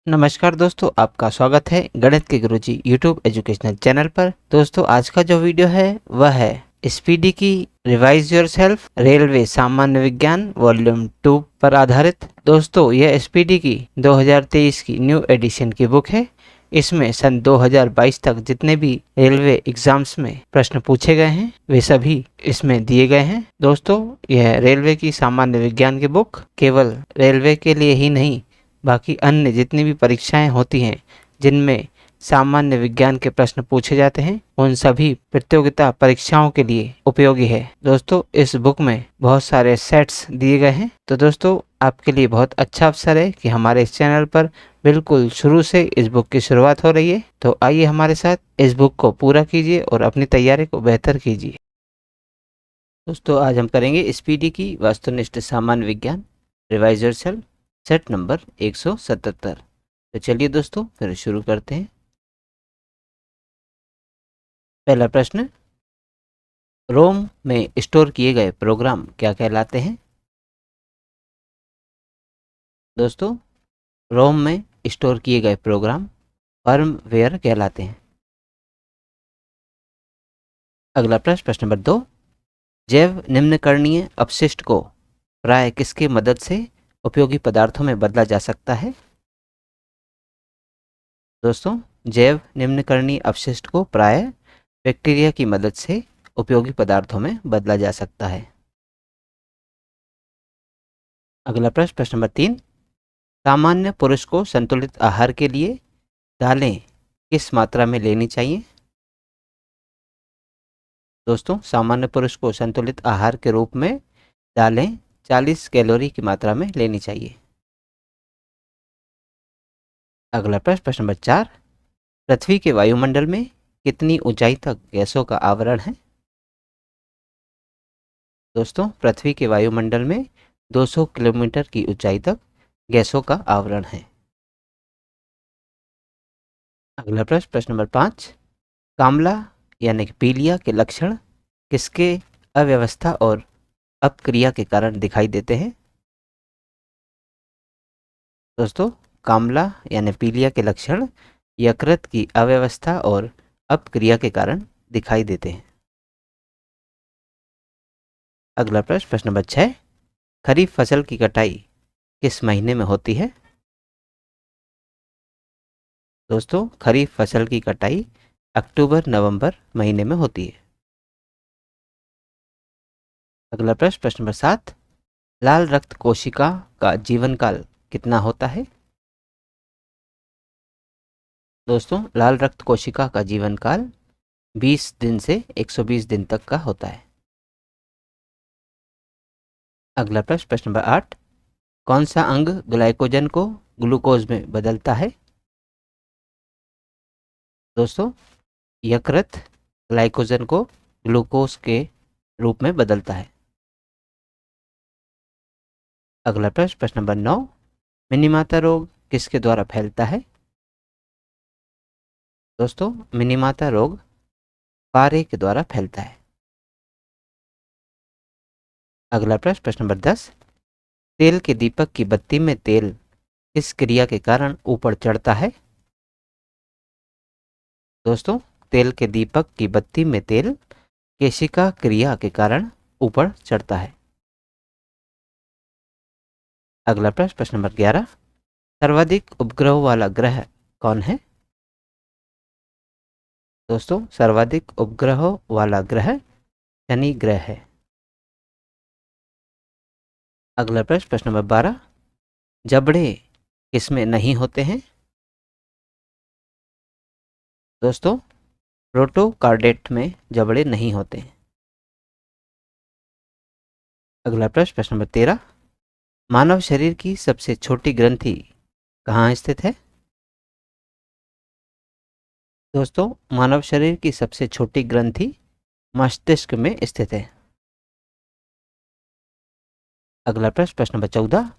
नमस्कार दोस्तों, आपका स्वागत है गणित के गुरुजी यूट्यूब एजुकेशनल चैनल पर। दोस्तों, आज का जो वीडियो है वह है स्पीडी की रिवाइज योरसेल्फ रेलवे सामान्य विज्ञान वॉल्यूम 2 पर आधारित। दोस्तों, यह स्पीडी की 2023 की न्यू एडिशन की बुक है। इसमें सन 2022 तक जितने भी रेलवे एग्जाम्स में प्रश्न पूछे गए हैं वे सभी इसमें दिए गए हैं। दोस्तों, यह रेलवे की सामान्य विज्ञान की बुक केवल रेलवे के लिए ही नहीं, बाकी अन्य जितनी भी परीक्षाएं होती हैं जिनमें सामान्य विज्ञान के प्रश्न पूछे जाते हैं उन सभी प्रतियोगिता परीक्षाओं के लिए उपयोगी है। दोस्तों, इस बुक में बहुत सारे सेट्स दिए गए हैं, तो दोस्तों आपके लिए बहुत अच्छा अवसर है कि हमारे इस चैनल पर बिल्कुल शुरू से इस बुक की शुरुआत हो रही है। तो आइए हमारे साथ इस बुक को पूरा कीजिए और अपनी तैयारी को बेहतर कीजिए। दोस्तों, आज हम करेंगे स्पीडी की वस्तुनिष्ठ सामान्य विज्ञान रिवाइज योरसेल्फ सेट नंबर 177। तो चलिए दोस्तों फिर शुरू करते हैं। पहला प्रश्न, रोम में स्टोर किए गए प्रोग्राम क्या कहलाते हैं? दोस्तों, रोम में स्टोर किए गए प्रोग्राम फर्मवेयर कहलाते हैं। अगला प्रश्न, प्रश्न नंबर 2, जैव निम्नकरणीय अपशिष्ट को प्राय किसकी मदद से उपयोगी पदार्थों में बदला जा सकता है? दोस्तों, जैव निम्नकरणीय अपशिष्ट को प्राय बैक्टीरिया की मदद से उपयोगी पदार्थों में बदला जा सकता है। अगला प्रश्न, प्रश्न नंबर 3, सामान्य पुरुष को संतुलित आहार के लिए दालें किस मात्रा में लेनी चाहिए? दोस्तों, सामान्य पुरुष को संतुलित आहार के रूप में दालें 40 कैलोरी की मात्रा में लेनी चाहिए। अगला प्रश्न, प्रश्न नंबर 4, पृथ्वी के वायुमंडल में कितनी ऊंचाई तक गैसों का आवरण है? दोस्तों, पृथ्वी के वायुमंडल में 200 किलोमीटर की ऊंचाई तक गैसों का आवरण है। अगला प्रश्न, प्रश्न नंबर 5, कामला यानी कि पीलिया के लक्षण किसके अव्यवस्था और अपक्रिया के कारण दिखाई देते हैं? दोस्तों, कामला यानी पीलिया के लक्षण यकृत की अव्यवस्था और अपक्रिया के कारण दिखाई देते हैं। अगला प्रश्न, प्रश्न नंबर 6, खरीफ फसल की कटाई किस महीने में होती है? दोस्तों, खरीफ फसल की कटाई अक्टूबर नवंबर महीने में होती है। अगला प्रश्न, प्रश्न नंबर 7, लाल रक्त कोशिका का जीवन काल कितना होता है? दोस्तों, लाल रक्त कोशिका का जीवन काल 20 दिन से 120 दिन तक का होता है। अगला प्रश्न, प्रश्न नंबर 8, कौन सा अंग ग्लाइकोजन को ग्लूकोज में बदलता है? दोस्तों, यकृत ग्लाइकोजन को ग्लूकोज के रूप में बदलता है। अगला प्रश्न, प्रश्न नंबर 9, मिनीमाता रोग किसके द्वारा फैलता है? दोस्तों, मिनीमाता रोग पारे के द्वारा फैलता है। अगला प्रश्न, प्रश्न नंबर 10, तेल के दीपक की बत्ती में तेल किस क्रिया के कारण ऊपर चढ़ता है? दोस्तों, तेल के दीपक की बत्ती में तेल केशिका क्रिया के कारण ऊपर चढ़ता है। अगला प्रश्न, प्रश्न नंबर 11, सर्वाधिक उपग्रह वाला ग्रह कौन है? दोस्तों, सर्वाधिक उपग्रह वाला ग्रह शनि ग्रह है। अगला प्रश्न, प्रश्न नंबर 12, जबड़े किसमें नहीं होते हैं? दोस्तों, प्रोटोकार्डेट में जबड़े नहीं होते हैं। अगला प्रश्न, प्रश्न नंबर 13, मानव शरीर की सबसे छोटी ग्रंथि कहाँ स्थित है? दोस्तों, मानव शरीर की सबसे छोटी ग्रंथि मस्तिष्क में स्थित है। अगला प्रश्न, प्रश्न नंबर 14,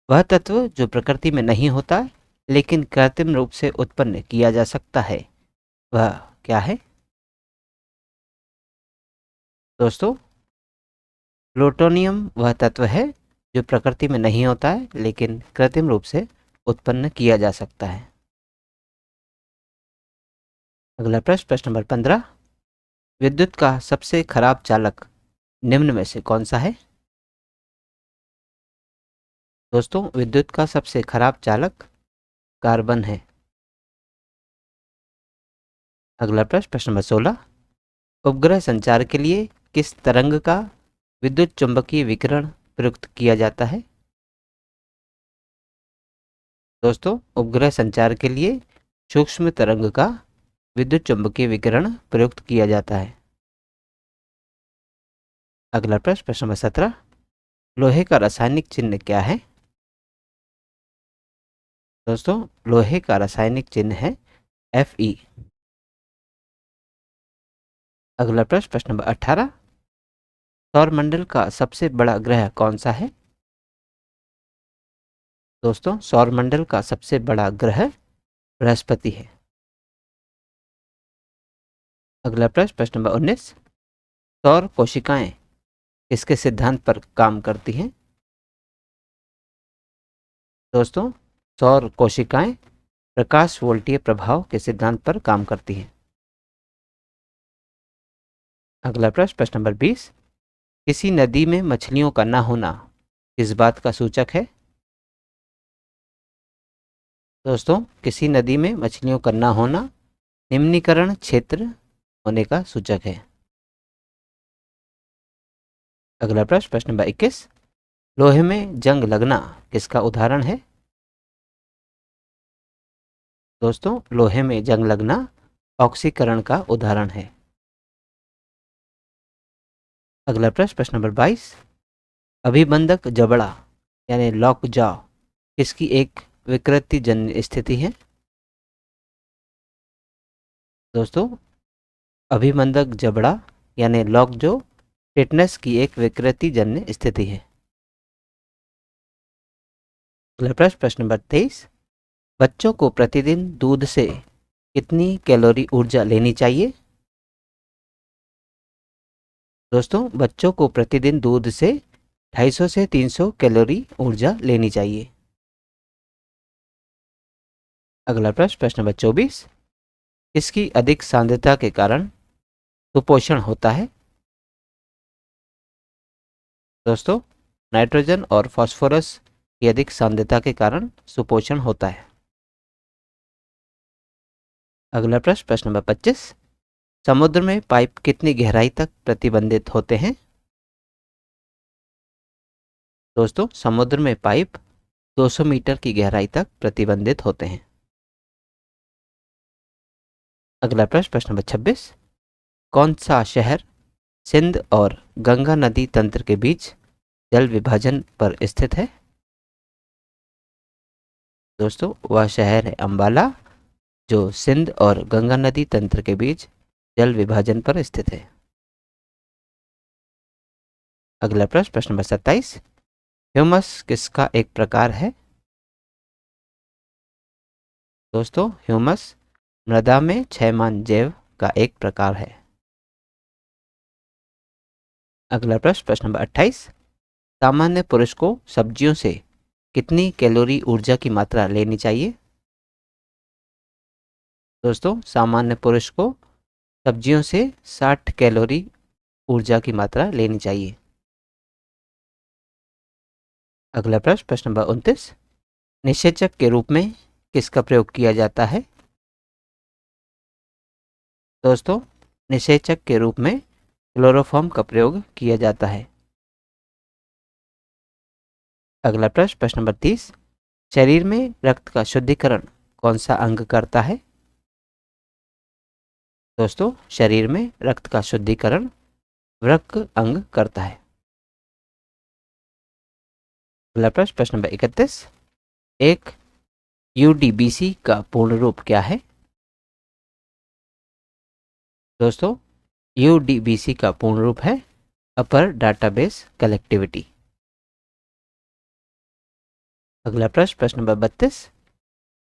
वह तत्व जो प्रकृति में नहीं होता लेकिन कृत्रिम रूप से उत्पन्न किया जा सकता है वह क्या है? दोस्तों, प्लूटोनियम वह तत्व है जो प्रकृति में नहीं होता है लेकिन कृत्रिम रूप से उत्पन्न किया जा सकता है। अगला प्रश्न, प्रश्न नंबर 15, विद्युत का सबसे खराब चालक निम्न में से कौन सा है? दोस्तों, विद्युत का सबसे खराब चालक कार्बन है। अगला प्रश्न, प्रश्न नंबर 16, उपग्रह संचार के लिए किस तरंग का विद्युत चुंबकीय विकिरण प्रयुक्त किया जाता है? दोस्तों, उपग्रह संचार के लिए सूक्ष्म तरंग का विद्युत चुंबकीय विकिरण प्रयुक्त किया जाता है। अगला प्रश्न, प्रश्न नंबर 17, लोहे का रासायनिक चिन्ह क्या है? दोस्तों, लोहे का रासायनिक चिन्ह है Fe। अगला प्रश्न, प्रश्न नंबर 18, सौरमंडल का सबसे बड़ा ग्रह कौन सा है? दोस्तों, सौरमंडल का सबसे बड़ा ग्रह बृहस्पति है। अगला प्रश्न, प्रश्न नंबर 19, सौर कोशिकाएं किसके सिद्धांत पर काम करती हैं? दोस्तों, सौर कोशिकाएं प्रकाश वोल्टीय प्रभाव के सिद्धांत पर काम करती हैं। अगला प्रश्न, प्रश्न नंबर 20, किसी नदी में मछलियों का न होना किस बात का सूचक है? दोस्तों, किसी नदी में मछलियों का न होना निम्नीकरण क्षेत्र होने का सूचक है। अगला प्रश्न, प्रश्न नंबर 21, लोहे में जंग लगना किसका उदाहरण है? दोस्तों, लोहे में जंग लगना ऑक्सीकरण का उदाहरण है। अगला प्रश्न, प्रश्न नंबर 22, अभिबंधक जबड़ा यानी लॉक जॉ किसकी एक विकृति जन्य स्थिति है? दोस्तों, अभिबंधक जबड़ा यानी लॉक जॉ टिटनेस की एक विकृति जन्य स्थिति है। अगला प्रश्न, प्रश्न नंबर 23, बच्चों को प्रतिदिन दूध से कितनी कैलोरी ऊर्जा लेनी चाहिए? दोस्तों, बच्चों को प्रतिदिन दूध से 250 से 300 कैलोरी ऊर्जा लेनी चाहिए। अगला प्रश्न, प्रश्न नंबर 24, इसकी अधिक सांद्रता के कारण कुपोषण होता है? दोस्तों, नाइट्रोजन और फास्फोरस की अधिक सांद्रता के कारण सुपोषण होता है। अगला प्रश्न, प्रश्न नंबर 25, समुद्र में पाइप कितनी गहराई तक प्रतिबंधित होते हैं? दोस्तों, समुद्र में पाइप 200 मीटर की गहराई तक प्रतिबंधित होते हैं। अगला प्रश्न, प्रश्न नंबर 26, कौन सा शहर सिंध और गंगा नदी तंत्र के बीच जल विभाजन पर स्थित है? दोस्तों, वह शहर है अंबाला, जो सिंध और गंगा नदी तंत्र के बीच जल विभाजन पर स्थित है। अगला प्रश्न, प्रश्न नंबर 27, ह्यूमस किसका एक प्रकार है? दोस्तों, ह्यूमस मृदा में क्षयमान जैव का एक प्रकार है। अगला प्रश्न, प्रश्न नंबर 28, सामान्य पुरुष को सब्जियों से कितनी कैलोरी ऊर्जा की मात्रा लेनी चाहिए? दोस्तों, सामान्य पुरुष को सब्जियों से 60 कैलोरी ऊर्जा की मात्रा लेनी चाहिए। अगला प्रश्न, प्रश्न नंबर 29, निषेचक के रूप में किसका प्रयोग किया जाता है? दोस्तों, निषेचक के रूप में क्लोरोफॉर्म का प्रयोग किया जाता है। अगला प्रश्न, प्रश्न नंबर 30, शरीर में रक्त का शुद्धिकरण कौन सा अंग करता है? दोस्तों, शरीर में रक्त का शुद्धिकरण वृक्क अंग करता है। अगला प्रश्न, प्रश्न नंबर 31, एक यूडीबीसी का पूर्ण रूप क्या है? दोस्तों, यूडीबीसी का पूर्ण रूप है अपर डाटाबेस कलेक्टिविटी। अगला प्रश्न, प्रश्न नंबर 32,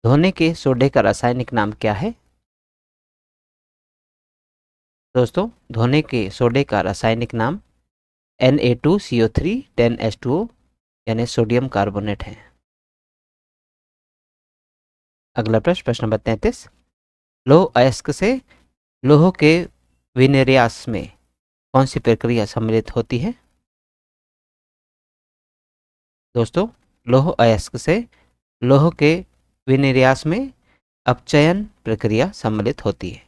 धोने के सोडे का रासायनिक नाम क्या है? दोस्तों, धोने के सोडे का रासायनिक नाम Na2CO3 10H2O यानी सोडियम कार्बोनेट है। अगला प्रश्न, प्रश्न नंबर 33, लौह अयस्क से लौह के विनिर्यास में कौन सी प्रक्रिया सम्मिलित होती है? दोस्तों, लौह अयस्क से लौह के विनिर्यास में अपचयन प्रक्रिया सम्मिलित होती है।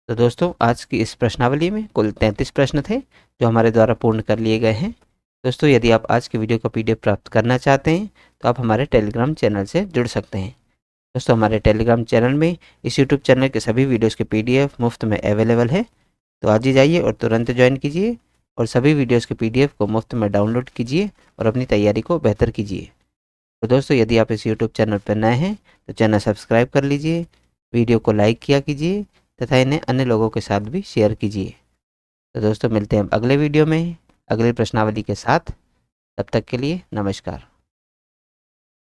तो दोस्तों, आज की इस प्रश्नावली में कुल 33 प्रश्न थे जो हमारे द्वारा पूर्ण कर लिए गए हैं। दोस्तों, यदि आप आज की वीडियो का PDF प्राप्त करना चाहते हैं तो आप हमारे टेलीग्राम चैनल से जुड़ सकते हैं। दोस्तों, हमारे टेलीग्राम चैनल में इस यूट्यूब चैनल के सभी वीडियोस के PDF मुफ्त में अवेलेबल है। तो आज ही जाइए और तुरंत ज्वाइन कीजिए और सभी वीडियोस के PDF को मुफ्त में डाउनलोड कीजिए और अपनी तैयारी को बेहतर कीजिए। तो दोस्तों, यदि आप इस यूट्यूब चैनल पर नए हैं तो चैनल सब्सक्राइब कर लीजिए, वीडियो को लाइक किया कीजिए तथा इन्हें अन्य लोगों के साथ भी शेयर कीजिए। तो दोस्तों, मिलते हैं अगले वीडियो में अगली प्रश्नावली के साथ। तब तक के लिए नमस्कार।